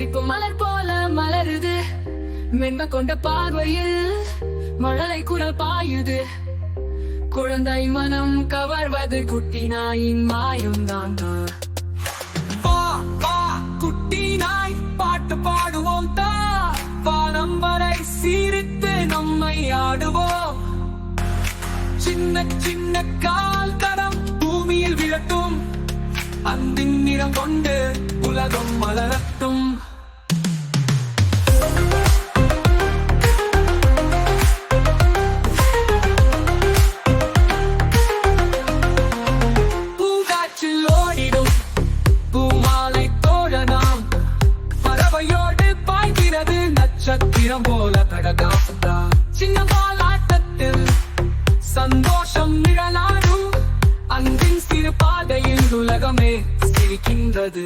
சிரிப்பு மலர் போல மலருது, மென்மை கொண்ட பார்வையில் மழலை குரல் பாயுது. குழந்தை மனம் கவர்வது குட்டி நாயின் மாயம்தான். வா வா குட்டி நாய் பாட்டு பாடுவோம் தா, வானம் வரை சீரித்து நம்மை ஆடுவோம். சின்ன சின்ன கால் தடம் பூமியில் விழட்டும், அன்பின் நிறம் கொண்டு உலகம் மலரட்டும். பூங்காற்றில் ஓடிடும் பூமாலை தோழனாம், பறவையோடு பாய்கிறது நட்சத்திரம் போல கடகாசா. சின்ன பாலாட்டத்தில் சந்தோஷம் நிழலாடும், அன்பின் சிறு பாதையில் உலகமே சிரிக்கின்றது.